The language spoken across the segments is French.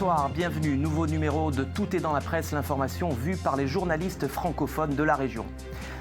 bonsoir, bienvenue. Nouveau numéro de Tout est dans la presse, l'information vue par les journalistes francophones de la région.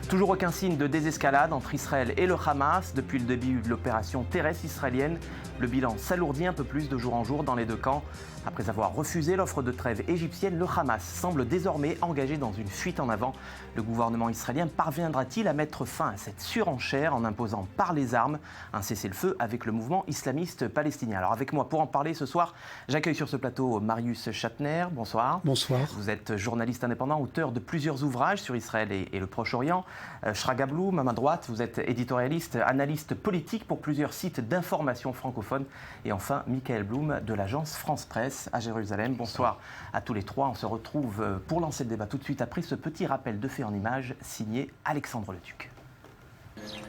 Toujours aucun signe de désescalade entre Israël et le Hamas depuis le début de l'opération terrestre israélienne. Le bilan s'alourdit un peu plus de jour en jour dans les deux camps. Après avoir refusé l'offre de trêve égyptienne, le Hamas semble désormais engagé dans une fuite en avant. Le gouvernement israélien parviendra-t-il à mettre fin à cette surenchère en imposant par les armes un cessez-le-feu avec le mouvement islamiste palestinien? Alors avec moi pour en parler ce soir, j'accueille sur ce plateau Marius Chatner. Bonsoir. Bonsoir. Vous êtes journaliste indépendant, auteur de plusieurs ouvrages sur Israël et le Proche-Orient. Shraga Bloom, à ma droite, vous êtes éditorialiste, analyste politique pour plusieurs sites d'information francophones. Et enfin, Michael Bloom de l'agence France Presse à Jérusalem. Bonsoir à tous les trois. On se retrouve pour lancer le débat tout de suite après ce petit rappel de fait en images signé Alexandre Leduc.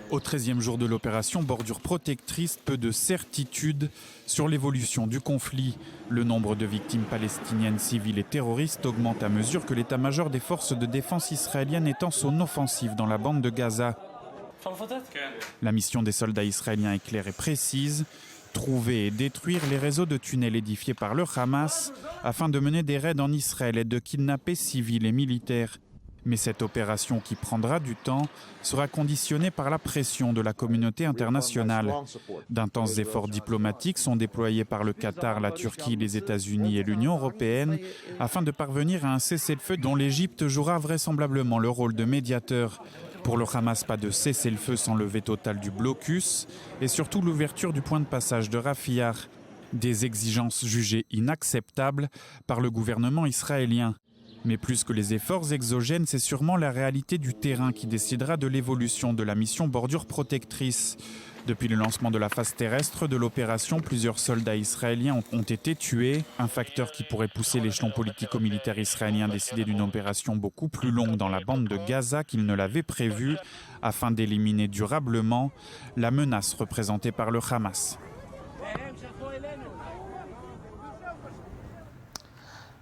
Au 13e jour de l'opération Bordure protectrice, peu de certitude sur l'évolution du conflit. Le nombre de victimes palestiniennes civiles et terroristes augmente à mesure que l'état-major des forces de défense israéliennes étend son offensive dans la bande de Gaza. La mission des soldats israéliens est claire et précise: trouver et détruire les réseaux de tunnels édifiés par le Hamas afin de mener des raids en Israël et de kidnapper civils et militaires. Mais cette opération, qui prendra du temps, sera conditionnée par la pression de la communauté internationale. D'intenses efforts diplomatiques sont déployés par le Qatar, la Turquie, les États-Unis et l'Union européenne afin de parvenir à un cessez-le-feu dont l'Égypte jouera vraisemblablement le rôle de médiateur. Pour le Hamas, pas de cessez-le-feu sans levée totale du blocus et surtout l'ouverture du point de passage de Rafia. Des exigences jugées inacceptables par le gouvernement israélien. Mais plus que les efforts exogènes, c'est sûrement la réalité du terrain qui décidera de l'évolution de la mission Bordure protectrice. Depuis le lancement de la phase terrestre de l'opération, plusieurs soldats israéliens ont été tués, un facteur qui pourrait pousser l'échelon politico-militaire israélien à décider d'une opération beaucoup plus longue dans la bande de Gaza qu'il ne l'avait prévu, afin d'éliminer durablement la menace représentée par le Hamas.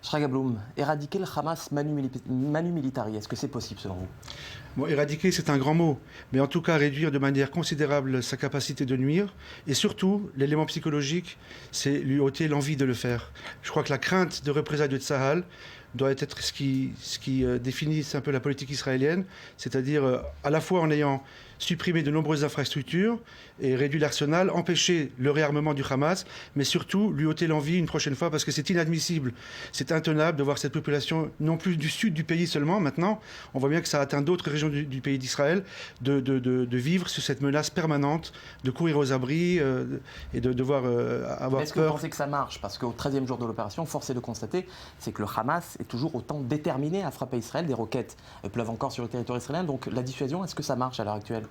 Shraga Bloom, éradiquer le Hamas manu militari, est-ce que c'est possible selon vous? Bon, éradiquer, c'est un grand mot, mais en tout cas réduire de manière considérable sa capacité de nuire. Et surtout, l'élément psychologique, c'est lui ôter l'envie de le faire. Je crois que la crainte de représailles de Tsahal doit être ce qui définit un peu la politique israélienne, c'est-à-dire à la fois en ayant supprimé de nombreuses infrastructures et réduit l'arsenal, empêcher le réarmement du Hamas, mais surtout lui ôter l'envie une prochaine fois, parce que c'est inadmissible, c'est intenable de voir cette population, non plus du sud du pays seulement, maintenant, on voit bien que ça atteint d'autres régions du pays d'Israël, de vivre sur cette menace permanente, de courir aux abris et de devoir avoir peur. Est-ce que vous pensez que ça marche? Parce qu'au 13e jour de l'opération, force est de constater, c'est que le Hamas est toujours autant déterminé à frapper Israël. Des roquettes pleuvent encore sur le territoire israélien, donc la dissuasion, est-ce que ça marche à l'heure actuelle?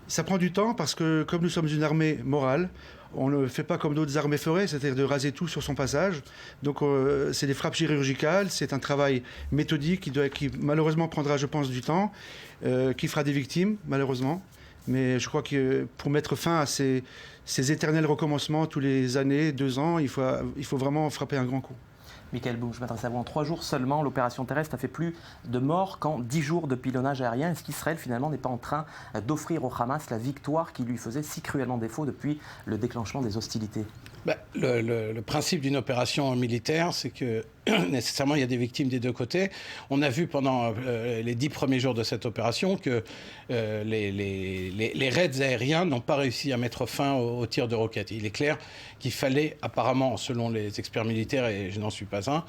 Ça prend du temps parce que comme nous sommes une armée morale, on ne fait pas comme d'autres armées feraient, c'est-à-dire de raser tout sur son passage. Donc c'est des frappes chirurgicales, c'est un travail méthodique qui malheureusement prendra, je pense, du temps, qui fera des victimes, malheureusement. Mais je crois que pour mettre fin à ces éternels recommencements tous les années, 2 ans, il faut vraiment frapper un grand coup. Michael Bloom, je m'adresse à vous. En 3 jours seulement, l'opération terrestre a fait plus de morts qu'en 10 jours de pilonnage aérien. Est-ce qu'Israël, finalement, n'est pas en train d'offrir au Hamas la victoire qui lui faisait si cruellement défaut depuis le déclenchement des hostilités? Le principe d'une opération militaire, c'est que nécessairement il y a des victimes des deux côtés. On a vu pendant les 10 premiers jours de cette opération que les raids aériens n'ont pas réussi à mettre fin aux tirs de roquettes. Il est clair qu'il fallait apparemment, selon les experts militaires, et je n'en suis pas un,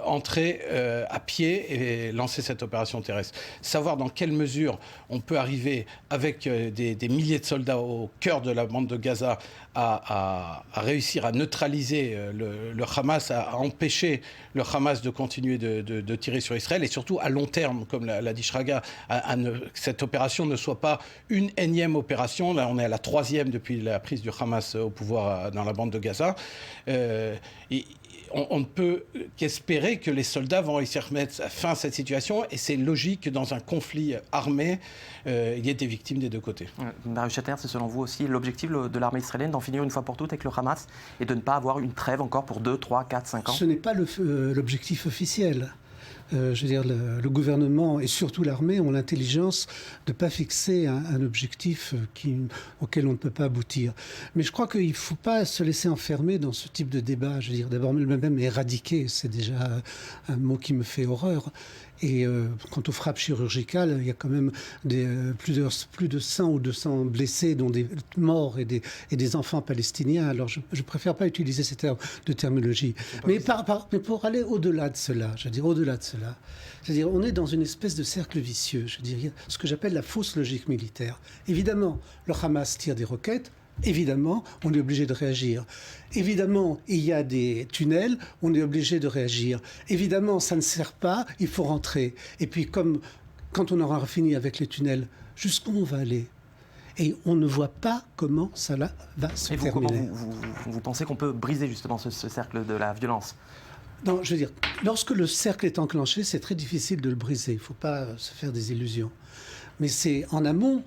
entrer à pied et lancer cette opération terrestre. Savoir dans quelle mesure on peut arriver avec des milliers de soldats au cœur de la bande de Gaza à réussir à neutraliser le Hamas, à empêcher le Hamas de continuer de tirer sur Israël, et surtout à long terme, comme l'a dit Shraga, que cette opération ne soit pas une énième opération. Là, on est à la 3e depuis la prise du Hamas au pouvoir dans la bande de Gaza. On ne peut qu'espérer que les soldats vont réussir à mettre fin à cette situation, et c'est logique que dans un conflit armé, il y ait des victimes des deux côtés. Marius Chatner, c'est selon vous aussi l'objectif de l'armée israélienne d'en finir une fois pour toutes avec le Hamas et de ne pas avoir une trêve encore pour 2, 3, 4, 5 ans? Ce n'est pas l'objectif officiel. le gouvernement et surtout l'armée ont l'intelligence de ne pas fixer un objectif auquel on ne peut pas aboutir. Mais je crois qu'il ne faut pas se laisser enfermer dans ce type de débat. Je veux dire, d'abord, même éradiquer, c'est déjà un mot qui me fait horreur. Et quant aux frappes chirurgicales, il y a quand même plus de 100 ou 200 blessés, dont des morts et des enfants palestiniens. Alors je ne préfère pas utiliser ces termes de terminologie. Mais pour aller au-delà de cela, c'est-à-dire on est dans une espèce de cercle vicieux, je dirais, ce que j'appelle la fausse logique militaire. Évidemment, le Hamas tire des roquettes. Évidemment, on est obligé de réagir. Évidemment, il y a des tunnels, on est obligé de réagir. Évidemment, ça ne sert pas, il faut rentrer. Et puis, quand on aura fini avec les tunnels, jusqu'où on va aller ? Et on ne voit pas comment ça va se terminer. Comment vous pensez qu'on peut briser justement ce cercle de la violence ? Non, je veux dire, lorsque le cercle est enclenché, c'est très difficile de le briser. Il ne faut pas se faire des illusions. Mais c'est en amont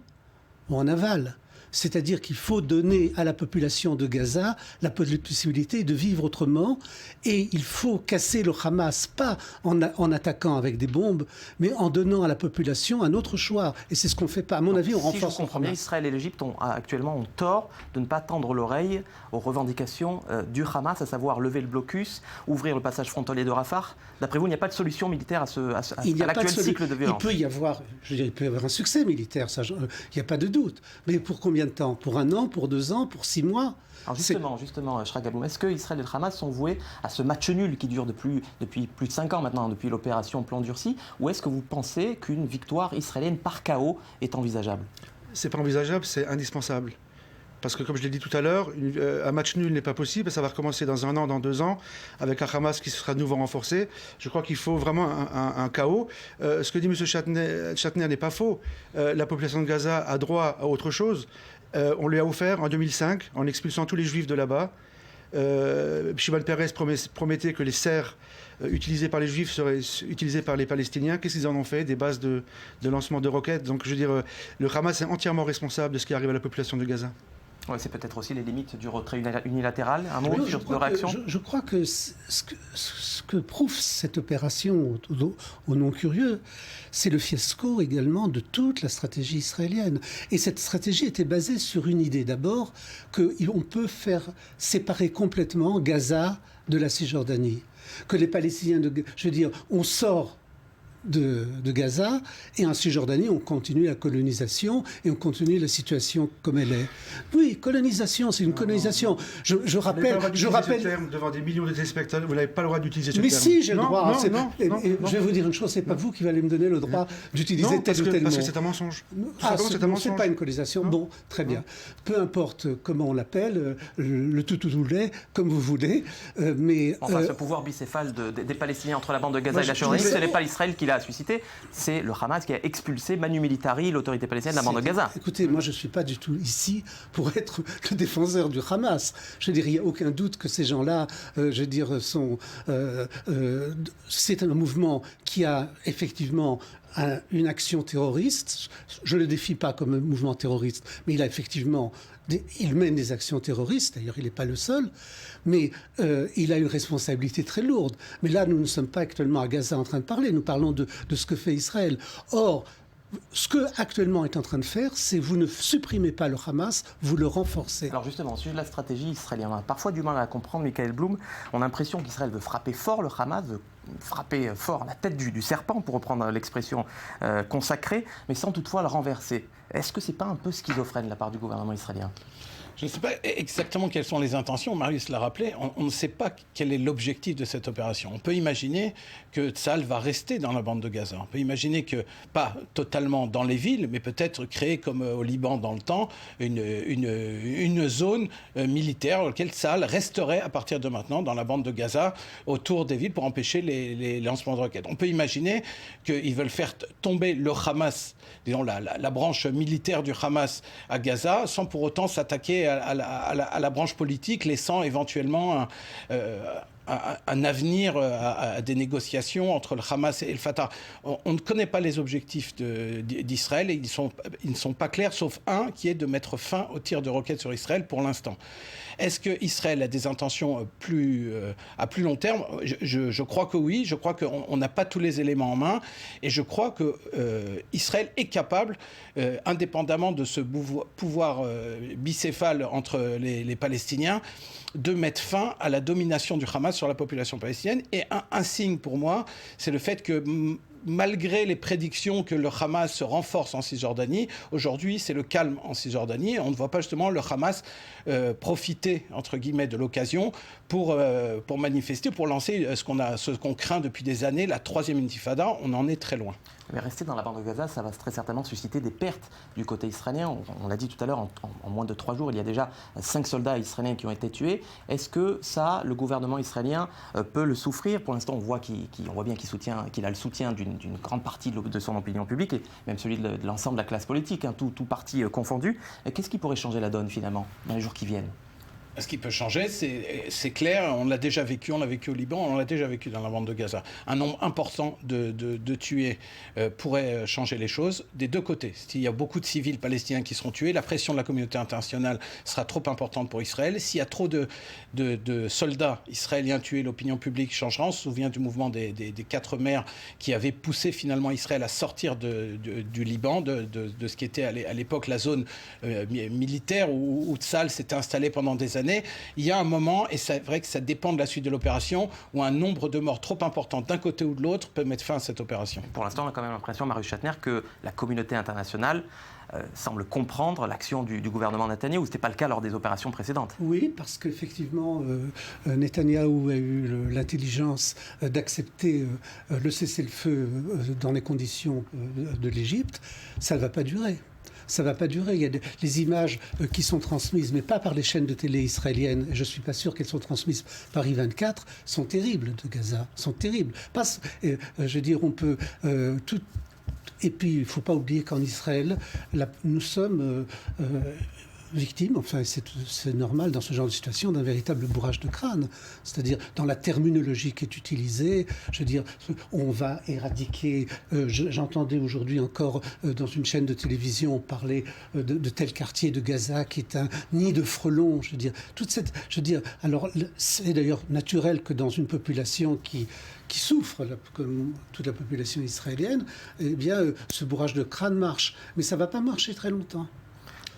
ou en aval. C'est-à-dire qu'il faut donner à la population de Gaza la possibilité de vivre autrement, et il faut casser le Hamas, pas en attaquant avec des bombes, mais en donnant à la population un autre choix. Et c'est ce qu'on ne fait pas. À mon avis, on renforce. Si je comprends bien, Israël et l'Égypte actuellement ont tort de ne pas tendre l'oreille aux revendications du Hamas, à savoir lever le blocus, ouvrir le passage frontalier de Rafah. D'après vous, il n'y a pas de solution militaire à l'actuel cycle de violence. Il peut y avoir un succès militaire, ça, il n'y a pas de doute. Mais pour combien de temps ? Pour 1 an, pour 2 ans, pour 6 mois ? Alors justement, Shrag Aboum, est-ce que Israël et le Hamas sont voués à ce match nul qui dure depuis plus de 5 ans maintenant, depuis l'opération Plan Durci, ou est-ce que vous pensez qu'une victoire israélienne par chaos est envisageable ? C'est pas envisageable, c'est indispensable. Parce que, comme je l'ai dit tout à l'heure, un match nul n'est pas possible. Ça va recommencer dans 1 an, dans 2 ans, avec un Hamas qui sera de nouveau renforcé. Je crois qu'il faut vraiment un chaos. Ce que dit M. Shatner n'est pas faux. La population de Gaza a droit à autre chose. On lui a offert en 2005, en expulsant tous les Juifs de là-bas. Shimon Peres promettait que les serres utilisées par les Juifs seraient utilisées par les Palestiniens. Qu'est-ce qu'ils en ont fait ? Des bases de lancement de roquettes. Donc, je veux dire, le Hamas est entièrement responsable de ce qui arrive à la population de Gaza. Ouais, c'est peut-être aussi les limites du retrait unilatéral. Un mot sur de réaction ? Je crois que ce que prouve cette opération aux non-curieux, c'est le fiasco également de toute la stratégie israélienne. Et cette stratégie était basée sur une idée d'abord, qu'on peut faire séparer complètement Gaza de la Cisjordanie. Que les Palestiniens, on sort de Gaza, et en Cisjordanie, on continue la colonisation et on continue la situation comme elle est. Oui, colonisation, c'est une colonisation. Je rappelle... Ce terme devant des millions de téléspectateurs, vous n'avez pas le droit d'utiliser ce terme. Mais si, j'ai le droit. Non. Je vais vous dire une chose, c'est pas vous qui allez me donner le droit d'utiliser tel ou tel mot. Parce que c'est un mensonge. C'est pas une colonisation. Bon, très bien. Peu importe comment on l'appelle, le tout lait, comme vous voulez, mais... Enfin, ce pouvoir bicéphale des Palestiniens entre la bande de Gaza et la Cisjordanie, ce n'est pas l'Israël qui l'a suscité, c'est le Hamas qui a expulsé Manu Militari, l'autorité palestinienne de la bande de Gaza. Écoutez, moi je ne suis pas du tout ici pour être le défenseur du Hamas. Je veux dire, il n'y a aucun doute que ces gens-là, c'est un mouvement qui a effectivement une action terroriste. Je ne le défie pas comme un mouvement terroriste, mais il mène des actions terroristes, d'ailleurs il n'est pas le seul, mais il a une responsabilité très lourde. Mais là, nous ne sommes pas actuellement à Gaza en train de parler, nous parlons de ce que fait Israël. Or, ce que actuellement est en train de faire, c'est vous ne supprimez pas le Hamas, vous le renforcez. Alors justement, au sujet de la stratégie israélienne, on a parfois du mal à comprendre, Michael Blum. On a l'impression qu'Israël veut frapper fort le Hamas, veut frapper fort la tête du serpent, pour reprendre l'expression consacrée, mais sans toutefois le renverser. Est-ce que ce n'est pas un peu schizophrène de la part du gouvernement israélien ? Je ne sais pas exactement quelles sont les intentions, Marius l'a rappelé, on ne sait pas quel est l'objectif de cette opération. On peut imaginer que Tsahal va rester dans la bande de Gaza. On peut imaginer que, pas totalement dans les villes, mais peut-être créer, comme au Liban dans le temps, une zone militaire dans laquelle Tsahal resterait à partir de maintenant dans la bande de Gaza, autour des villes, pour empêcher les lancements de roquettes. On peut imaginer qu'ils veulent faire tomber le Hamas, disons la branche militaire du Hamas à Gaza, sans pour autant s'attaquer à la branche politique, laissant éventuellement un avenir à des négociations entre le Hamas et le Fatah. On ne connaît pas les objectifs d'Israël et ils ne sont pas clairs, sauf un qui est de mettre fin aux tirs de roquettes sur Israël pour l'instant. Est-ce qu'Israël a des intentions à plus long terme ? Je crois que oui, je crois qu'on n'a pas tous les éléments en main et je crois qu'Israël est capable, indépendamment de ce pouvoir bicéphale entre les Palestiniens, de mettre fin à la domination du Hamas sur la population palestinienne. Et un signe pour moi, c'est le fait que malgré les prédictions que le Hamas se renforce en Cisjordanie, aujourd'hui c'est le calme en Cisjordanie. On ne voit pas justement le Hamas profiter, entre guillemets, de l'occasion pour manifester, pour lancer ce qu'on craint depuis des années, la troisième intifada. On en est très loin. Mais rester dans la bande de Gaza, ça va très certainement susciter des pertes du côté israélien. On l'a dit tout à l'heure, en moins de 3 jours, il y a déjà 5 soldats israéliens qui ont été tués. Est-ce que ça, le gouvernement israélien peut le souffrir ? Pour l'instant, on voit bien qu'il a le soutien d'une grande partie de son opinion publique, et même celui de l'ensemble de la classe politique, hein, tout parti confondu. Qu'est-ce qui pourrait changer la donne, finalement, dans les jours qui viennent ? Ce qui peut changer, c'est clair, on l'a déjà vécu, on l'a vécu au Liban, on l'a déjà vécu dans la bande de Gaza. Un nombre important de tués pourrait changer les choses des deux côtés. S'il y a beaucoup de civils palestiniens qui seront tués, la pression de la communauté internationale sera trop importante pour Israël. S'il y a trop de soldats israéliens tués, l'opinion publique changera. On se souvient du mouvement des 4 mers qui avait poussé finalement Israël à sortir du Liban, de ce qui était à l'époque la zone militaire où Tzahal s'était installé pendant des années. Il y a un moment, et c'est vrai que ça dépend de la suite de l'opération, où un nombre de morts trop important d'un côté ou de l'autre peut mettre fin à cette opération. Pour l'instant, on a quand même l'impression, Marius Schattner, que la communauté internationale semble comprendre l'action du gouvernement Netanyahou. Ce n'était pas le cas lors des opérations précédentes. Oui, parce qu'effectivement, Netanyahou a eu l'intelligence d'accepter le cessez-le-feu dans les conditions de l'Égypte. Ça ne va pas durer. Ça ne va pas durer. Il y a les images qui sont transmises, mais pas par les chaînes de télé israéliennes, je ne suis pas sûr qu'elles sont transmises par I24, sont terribles de Gaza, sont terribles. Je veux dire, on peut tout... Et puis, il ne faut pas oublier qu'en Israël, nous sommes victimes, enfin c'est normal dans ce genre de situation, d'un véritable bourrage de crâne. C'est-à-dire, dans la terminologie qui est utilisée, je veux dire, on va éradiquer... J'entendais aujourd'hui encore dans une chaîne de télévision parler de tel quartier de Gaza qui est un nid de frelons. Je veux dire, alors c'est d'ailleurs naturel que dans une population qui souffre, comme toute la population israélienne, eh bien, ce bourrage de crâne marche. Mais ça ne va pas marcher très longtemps.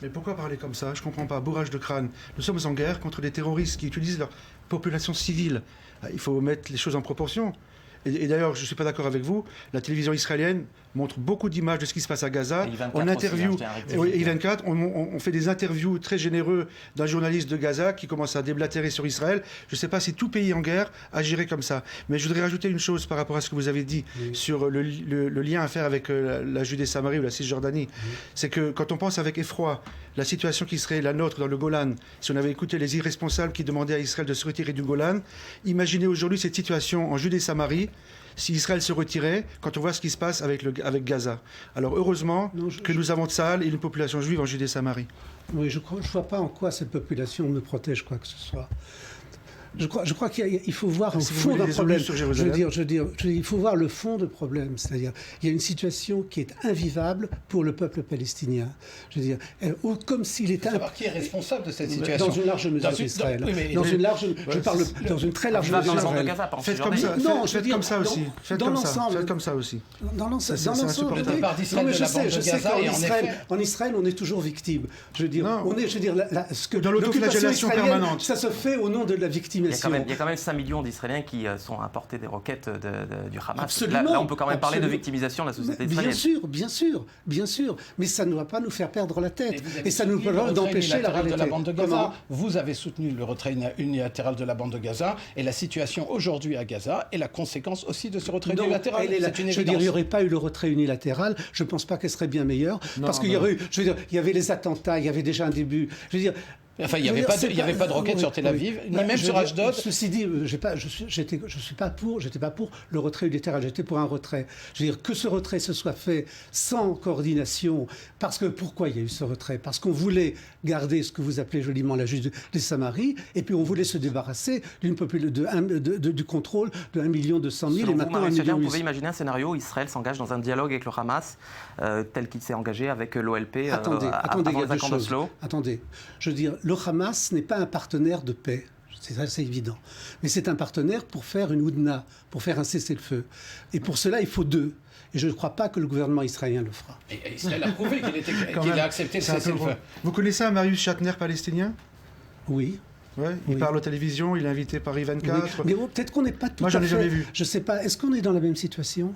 Mais pourquoi parler comme ça ? Je ne comprends pas. Bourrage de crâne. Nous sommes en guerre contre des terroristes qui utilisent leur population civile. Il faut mettre les choses en proportion. Et d'ailleurs, je ne suis pas d'accord avec vous, la télévision israélienne montre beaucoup d'images de ce qui se passe à Gaza. On interview, I24, on fait des interviews très généreux d'un journaliste de Gaza qui commence à déblatérer sur Israël. Je ne sais pas si tout pays en guerre agirait comme ça. Mais je voudrais rajouter une chose par rapport à ce que vous avez dit sur le lien à faire avec la Judée-Samarie ou la Cisjordanie. C'est que quand on pense avec effroi la situation qui serait la nôtre dans le Golan, si on avait écouté les irresponsables qui demandaient à Israël de se retirer du Golan, imaginez aujourd'hui cette situation en Judée-Samarie, si Israël se retirait, quand on voit ce qui se passe avec Gaza. Alors heureusement que nous avons Tzahal et une population juive en Judée-Samarie. Oui, je ne vois pas en quoi cette population me protège quoi que ce soit. Je crois qu'il faut voir le fond d'un problème. Je veux dire, il faut voir le fond du problème. C'est-à-dire, il y a une situation qui est invivable pour le peuple palestinien. Je veux dire, comme s'il était... Savoir qui est responsable de cette situation. Dans une large mesure d'Israël. Je parle dans une très large mesure d'Israël. Faites comme ça. Faites comme ça aussi. Faites comme ça aussi. Dans l'ensemble. Je sais qu'en Israël, on est toujours victime. Je veux dire, dans l'autoflagellation permanente. Ça se fait au nom de la victime. Il y a quand même 5 millions d'Israéliens qui sont apportés des roquettes du Hamas. Absolument, là, on peut quand même parler de victimisation de la société israélienne. Bien sûr. Mais ça ne va pas nous faire perdre la tête. Et ça nous permet d'empêcher la réalité. De la bande de Gaza. Vous avez soutenu le retrait unilatéral de la bande de Gaza. Et la situation aujourd'hui à Gaza est la conséquence aussi de ce retrait unilatéral. Je veux dire, il n'y aurait pas eu le retrait unilatéral. Je ne pense pas qu'elle serait bien meilleure. Parce qu'il y avait les attentats, il y avait déjà un début. Je veux dire, Enfin, il n'y avait pas de roquettes sur Tel Aviv, ni même sur Ashdod. Ceci dit, j'étais pas pour le retrait unilatéral, j'étais pour un retrait. Je veux dire, que ce retrait se soit fait sans coordination, parce que pourquoi il y a eu ce retrait? Parce qu'on voulait garder ce que vous appelez joliment la juge des Samaries, et puis on voulait se débarrasser du contrôle de 1 200 000 Selon et maintenant vous, 1 million. Vous pouvez imaginer un scénario où Israël s'engage dans un dialogue avec le Hamas, tel qu'il s'est engagé avec l'OLP avant les accords d'Oslo. Attendez, je veux dire, le Hamas n'est pas un partenaire de paix. C'est assez évident. Mais c'est un partenaire pour faire une houdna, pour faire un cessez-le-feu. Et pour cela, il faut deux. Et je ne crois pas que le gouvernement israélien le fera. Et Israël a prouvé qu'il a accepté le cessez-le-feu. Vous connaissez un Marius Shatner palestinien? Oui. Ouais, il parle aux télévisions, il est invité Paris 24. Oui. Mais peut-être qu'on n'est pas tout Moi, à fait... Moi, j'en ai jamais vu. Je ne sais pas. Est-ce qu'on est dans la même situation?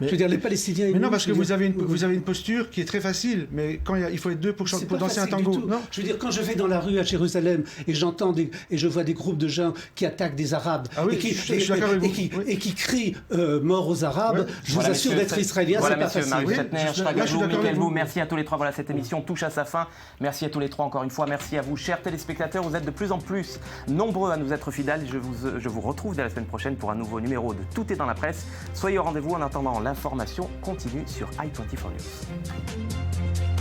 Je veux dire, les Palestiniens... Mais non, parce que vous avez une posture qui est très facile, mais quand il faut être deux pour danser un tango. Non. Je veux dire, quand je vais dans la rue à Jérusalem et j'entends et je vois des groupes de gens qui attaquent des Arabes et qui crient mort aux Arabes, je vous assure d'être israélien, c'est pas facile. Marius Shatner, Shragadou, Mickaël Bou, merci à tous les trois. Voilà, cette émission touche à sa fin. Merci à tous les trois encore une fois. Merci à vous, chers téléspectateurs. Vous êtes de plus en plus nombreux à nous être fidèles. Je vous retrouve dès la semaine prochaine pour un nouveau numéro de Tout est dans la presse. Soyez au rendez-vous. En attendant, l'information continue sur i24 News.